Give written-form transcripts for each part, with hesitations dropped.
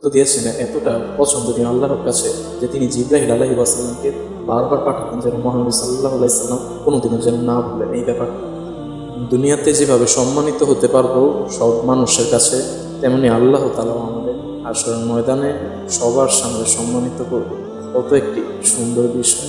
তো দিয়েছেন এতটা পছন্দনীয় আল্লাহর কাছে যে তিনি জিব্রাহিল আলাইহি ওয়াসাল্লামকে বারবার পাঠাতেন যেন মহানবী সাল্লাল্লাহু আলাইহি সাল্লাম কোনোদিনও যেন না ভুলেন এই ব্যাপারটা। দুনিয়াতে যেভাবে সম্মানিত হতে পারবো সব মানুষের কাছে, তেমনি আল্লাহ তাআলাও আমাদের হাশরের ময়দানে সবার সামনে সম্মানিত করবে। কত একটি সুন্দর বিষয়।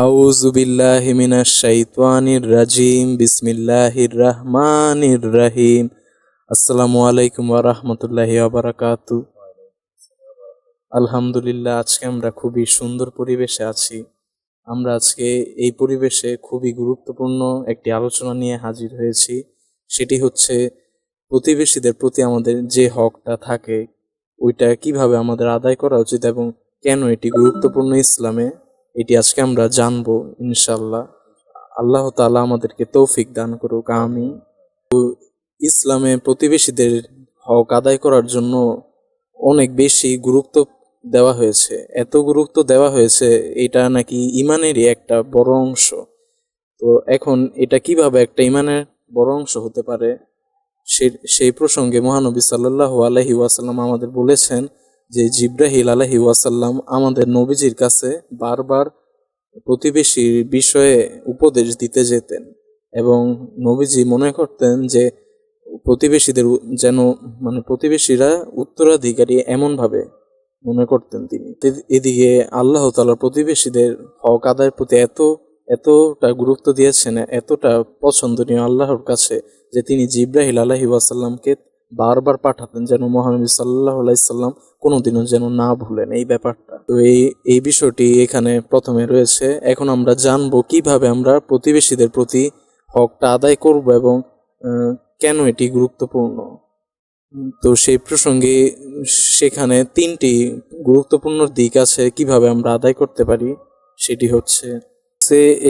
আউযু বিল্লাহি মিনাশ শাইতানির রাজিম। বিসমিল্লাহির রহমানির রহিম। আসসালামু আলাইকুম ওয়া রাহমাতুল্লাহি ওয়া বারাকাতুহু। আলহামদুলিল্লাহ, আজকে আমরা খুবই সুন্দর পরিবেশে আছি। আমরা আজকে এই পরিবেশে খুবই গুরুত্বপূর্ণ একটি আলোচনা নিয়ে হাজির হয়েছি। সেটি হচ্ছে প্রতিবেশীদের প্রতি আমাদের যে হকটা থাকে ওইটা কিভাবে আমাদের আদায় করা উচিত এবং কেন এটি গুরুত্বপূর্ণ ইসলামে, এটি আজকে আমরা জানবো ইনশাল্লাহ। আল্লাহ তাআলা আমাদেরকে তৌফিক দান করুক, আমিন। ইসলামে প্রতিবেশীদের হক আদায় করার জন্য অনেক বেশি গুরুত্ব দেওয়া হয়েছে। এত গুরুত্ব দেওয়া হয়েছে, এটা নাকি ইমানেরই একটা বড় অংশ। তো এখন এটা কিভাবে একটা ইমানের বড় অংশ হতে পারে, সেই প্রসঙ্গে মহানবী সাল্লাল্লাহু আলাইহি ওয়াসাল্লাম আমাদের বলেছেন যে জিব্রাহিল আলাইহি ওয়াসাল্লাম আমাদের নবীজির কাছে বারবার প্রতিবেশীর বিষয়ে উপদেশ দিতে যেতেন এবং নবীজি মনে করতেন যে প্রতিবেশীদের যেন প্রতিবেশীরা উত্তরাধিকারী এমনভাবে মনে করতেন তিনি। এদিকে আল্লাহ তাআলা প্রতিবেশীদের হক আদায়ের প্রতি এতটা গুরুত্ব দিয়েছেন, এতটা পছন্দনীয় আল্লাহর কাছে যে তিনি জিব্রাহিল আলাইহি ওয়াসাল্লামকে বারবার পাঠাতেন যেন মহানবী সাল্লাল্লাহু আলাইহি সাল্লাম কোনোদিনও যেন না ভুলেন এই ব্যাপারটা। তো এই বিষয়টি এখানে প্রথমে রয়েছে। এখন আমরা জানবো কিভাবে আমরা প্রতিবেশীদের প্রতি হকটা আদায় করব এবং কেন এটি গুরুত্বপূর্ণ। তো সেই প্রসঙ্গে সেখানে তিনটি গুরুত্বপূর্ণ দিক আছে কিভাবে আমরা আদায় করতে পারি। সেটি হচ্ছে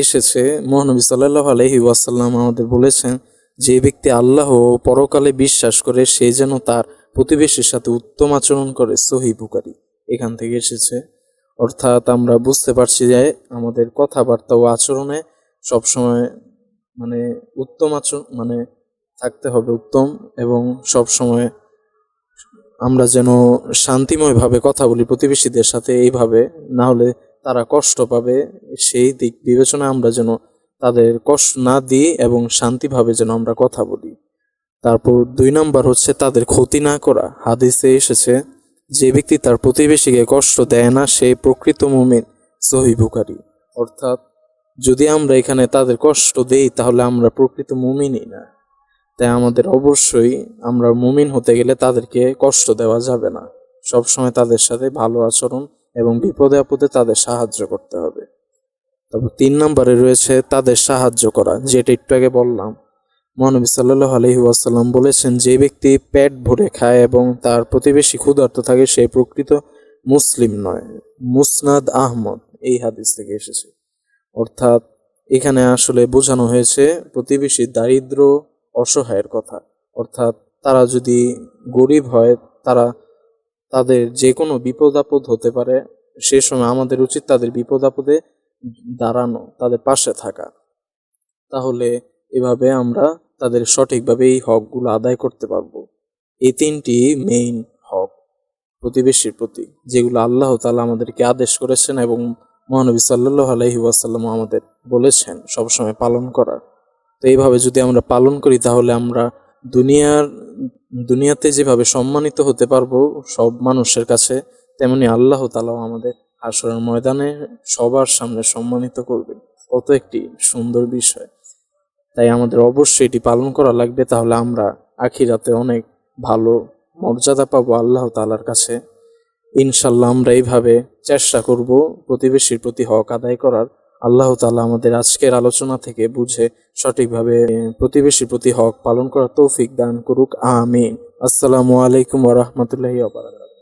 এসেছে মহানবী সাল্লাল্লাহু আলাইহি ওয়াসাল্লাম আমাদের বলেছেন যে ব্যক্তি আল্লাহ ও পরকালে বিশ্বাস করে সে যেন তার প্রতিবেশীর সাথে উত্তম আচরণ করে। সহিহ বুখারী এখান থেকে এসেছে। অর্থাৎ আমরা বুঝতে পারছি যে আমাদের কথাবার্তা ও আচরণে সবসময় উত্তম আচরণ থাকতে হবে উত্তম, এবং সবসময় আমরা যেন শান্তিময়ভাবে কথা বলি প্রতিবেশীদের সাথে। এইভাবে না হলে তারা কষ্ট পাবে, সেই দিক বিবেচনায় আমরা যেন তাদের কষ্ট না দিই এবং শান্তিভাবে যেন আমরা কথা বলি। তারপর 2 নাম্বার হচ্ছে তাদের ক্ষতি না করা। হাদিসে এসেছে যে ব্যক্তি তার প্রতিবেশীকে কষ্ট দেয় না সে প্রকৃত মুমিন। সহিহ বুখারী। অর্থাৎ যদি আমরা এখানে তাদের কষ্ট দেই তাহলে আমরা প্রকৃত মুমিনই না। তাই আমাদের অবশ্যই আমরা মুমিন হতে গেলে তাদেরকে কষ্ট দেওয়া যাবে না। সবসময় তাদের সাথে ভালো আচরণ এবং বিপদে আপদে তাদের সাহায্য করতে হবে। তারপর 3 নম্বরে রয়েছে তাদের সাহায্য করা, যেটা একটু আগে বললাম। মহানবী সাল্লাল্লাহু আলাইহি ওয়াসাল্লাম বলেছেন যে ব্যক্তি পেট ভরে খায় এবং তার প্রতিবেশী ক্ষুধার্ত থাকে সে প্রকৃত মুসলিম নয়। মুসনাদ আহমদ এই হাদিস থেকে এসেছে। অর্থাৎ এখানে আসলে বোঝানো হয়েছে প্রতিবেশী দারিদ্র অসহায়ের কথা। অর্থাৎ তারা যদি গরিব হয়, তাদের যে কোনো বিপদ আপদ হতে পারে, সে সময় আমাদের উচিত তাদের বিপদ আপদে দাঁড়ানো, তাদের পাশে থাকা। তাহলে এভাবে আমরা তাদের সঠিকভাবে এই হকগুলো আদায় করতে পারবো। এই 3টি মেইন হক প্রতিবেশীর প্রতি, যেগুলো আল্লাহ তাআলা আমাদেরকে আদেশ করেছেন এবং মহানবী সাল্লাল্লাহু আলাইহি ওয়াসাল্লাম আমাদের বলেছেন সবসময় পালন করার। তো এইভাবে যদি আমরা পালন করি তাহলে আমরা দুনিয়াতে যেভাবে সম্মানিত হতে পারবো সব মানুষের কাছে, তেমনি আল্লাহ তাআলাও আমাদের হাশরের ময়দানে সবার সামনে সম্মানিত করবেন। কত একটি সুন্দর বিষয়। তাই আমাদের অবশ্যই এটি পালন করা লাগবে, তাহলে আমরা আখিরাতে অনেক ভালো মর্যাদা পাবো আল্লাহ তাআলার কাছে। ইনশাল্লাহ আমরা এইভাবে চেষ্টা করব প্রতিবেশীর প্রতি হক আদায় করার। আল্লাহ তাআলা আমাদের আজকের আলোচনা থেকে বুঝে সঠিকভাবে প্রতিবেশীর প্রতি হক পালন করার তৌফিক দান করুক, আমিন। আসসালামু আলাইকুম ওয়া রাহমাতুল্লাহি ওয়া বারাকাতুহু।